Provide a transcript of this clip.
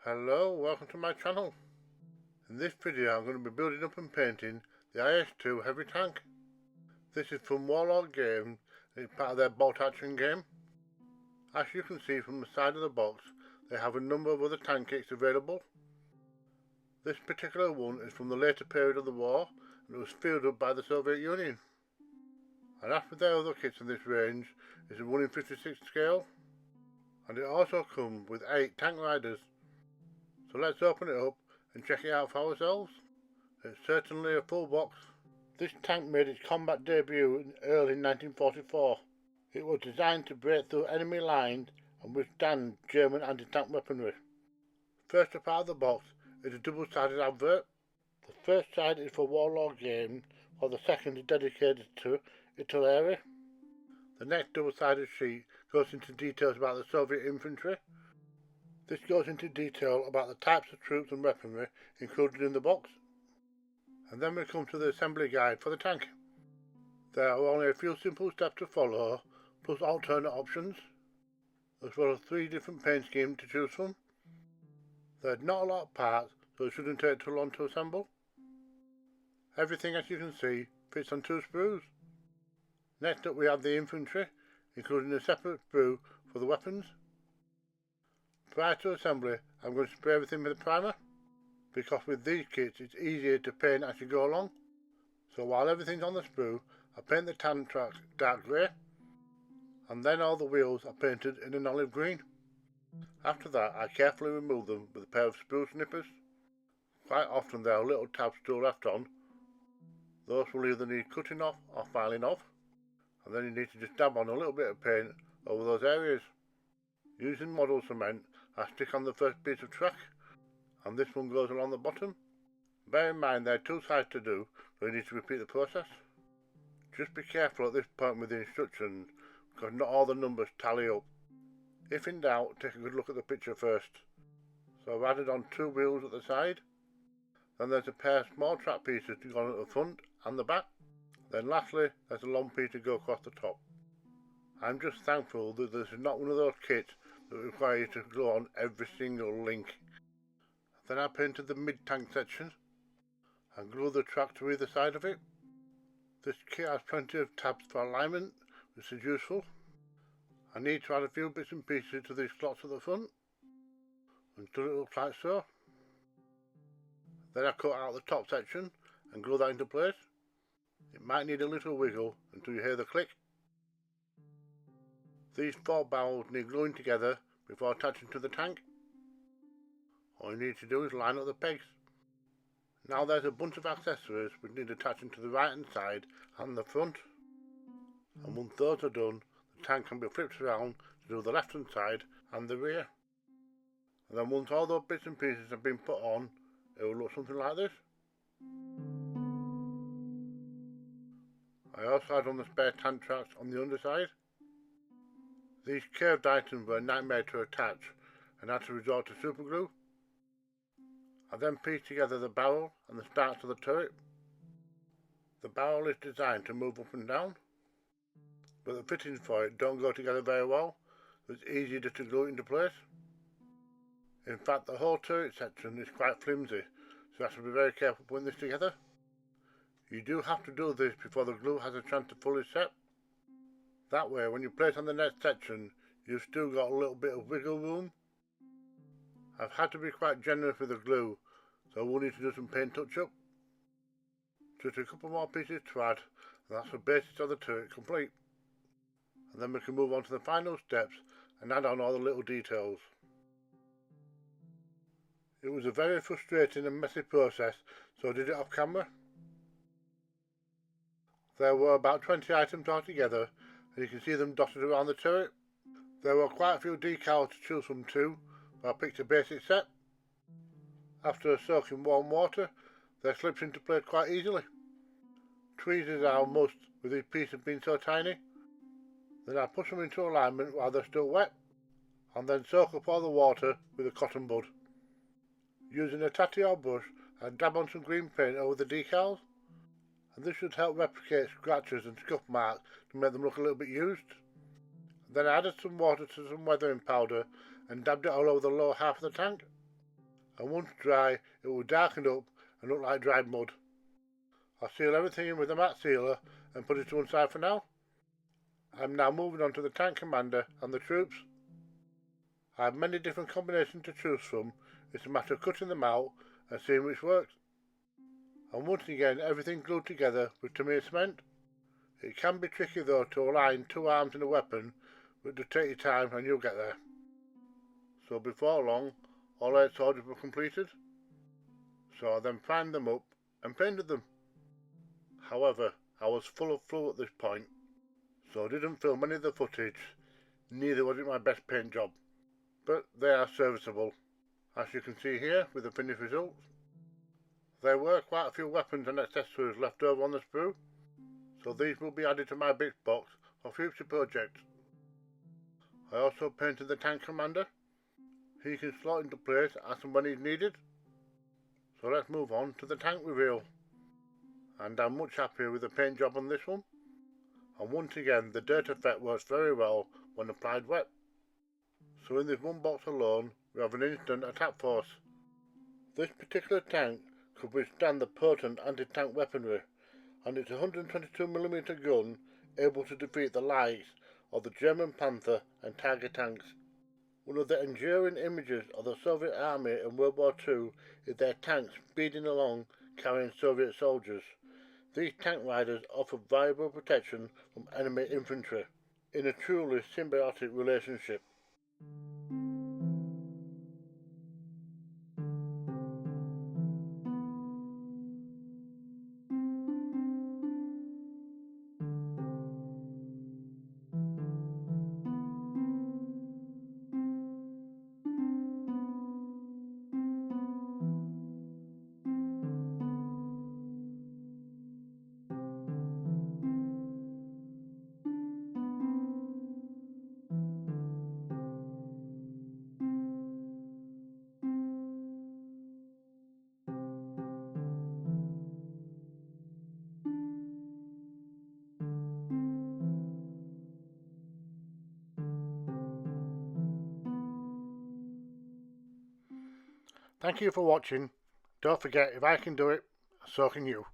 Hello, welcome to my channel. In this video I'm going to be building up and painting the IS-2 heavy tank. This is from Warlord Games and it's part of their bolt action game. As you can see from the side of the box, they have a number of other tank kits available. This particular one is from the later period of the war and it was fielded by the Soviet Union. And after their other kits in this range is a 1 in 56 scale. And it also comes with 8 tank riders. So let's open it up and check it out for ourselves. It's certainly a full box. This tank made its combat debut in early 1944. It was designed to break through enemy lines and withstand German anti-tank weaponry. First up out of the box is a double-sided advert. The first side is for Warlord Games, while the second is dedicated to Italy. The next double-sided sheet goes into details about the Soviet infantry. This goes into detail about the types of troops and weaponry included in the box. And then we come to the assembly guide for the tank. There are only a few simple steps to follow, plus alternate options, as well as 3 different paint schemes to choose from. There's not a lot of parts, so it shouldn't take too long to assemble. Everything, as you can see, fits on 2 sprues. Next up we have the infantry, including a separate sprue for the weapons. Prior to assembly, I'm going to spray everything with a primer, because with these kits it's easier to paint as you go along. So while everything's on the sprue, I paint the tan tracks dark grey, and then all the wheels are painted in an olive green. After that I carefully remove them with a pair of sprue snippers. Quite often there are little tabs still left on. Those will either need cutting off or filing off, and then you need to just dab on a little bit of paint over those areas. Using model cement, I stick on the first piece of track, and this one goes along the bottom. Bear in mind there are 2 sides to do, so you need to repeat the process. Just be careful at this point with the instructions, because not all the numbers tally up. If in doubt, take a good look at the picture first. So I've added on 2 wheels at the side. Then there's a pair of small track pieces to go on at the front and the back. Then lastly, there's a long piece to go across the top. I'm just thankful that this is not one of those kits that require you to glue on every single link. Then I painted the mid-tank section and glue the track to either side of it. This kit has plenty of tabs for alignment, which is useful. I need to add a few bits and pieces to these slots at the front, until it looks like so. Then I cut out the top section and glue that into place. It might need a little wiggle until you hear the click. These 4 barrels need gluing together before attaching to the tank. All you need to do is line up the pegs. Now there's a bunch of accessories which need attaching to the right hand side and the front. And once those are done, the tank can be flipped around to do the left hand side and the rear. And then once all those bits and pieces have been put on, it will look something like this. I also had on the spare tank tracks on the underside. These curved items were a nightmare to attach and had to resort to super glue. I then pieced together the barrel and the starts of the turret. The barrel is designed to move up and down, but the fittings for it don't go together very well, so it's easier just to glue it into place. In fact, the whole turret section is quite flimsy, so you have to be very careful putting this together. You do have to do this before the glue has a chance to fully set. That way, when you place on the next section, you've still got a little bit of wiggle room. I've had to be quite generous with the glue, so we'll need to do some paint touch-up. Just a couple more pieces to add, and that's the basis of the turret complete. And then we can move on to the final steps and add on all the little details. It was a very frustrating and messy process, so I did it off camera. There were about 20 items altogether, and you can see them dotted around the turret. There were quite a few decals to choose from too, but I picked a basic set. After a soak in warm water, they slipped into place quite easily. Tweezers are a must with these pieces being so tiny. Then I push them into alignment while they're still wet, and then soak up all the water with a cotton bud. Using a tatty or brush, I dab on some green paint over the decals, and this should help replicate scratches and scuff marks to make them look a little bit used. Then I added some water to some weathering powder and dabbed it all over the lower half of the tank. and once dry it will darken up and look like dried mud. I'll seal everything in with a matte sealer and put it to one side for now. I'm now moving on to the tank commander and the troops. I have many different combinations to choose from. It's a matter of cutting them out and seeing which works. And once again everything glued together with Tamiya cement. It can be tricky though to align two arms in a weapon, but do take your time and you'll get there. So before long, all 8 soldiers were completed. So I then primed them up and painted them. However, I was full of flu at this point, so I didn't film any of the footage, neither was it my best paint job. But they are serviceable, as you can see here with the finished results. There were quite a few weapons and accessories left over on the sprue, so these will be added to my bits box for future projects. I also painted the tank commander. He can slot into place as and when he's needed. So let's move on to the tank reveal. And I'm much happier with the paint job on this one. And once again the dirt effect works very well when applied wet. So in this one box alone we have an instant attack force. This particular tank could withstand the potent anti-tank weaponry, and it's a 122mm gun able to defeat the likes of the German Panther and Tiger tanks. One of the enduring images of the Soviet army in World War II is their tanks speeding along carrying Soviet soldiers. These tank riders offer valuable protection from enemy infantry in a truly symbiotic relationship. Thank you for watching. Don't forget, if I can do it, so can you.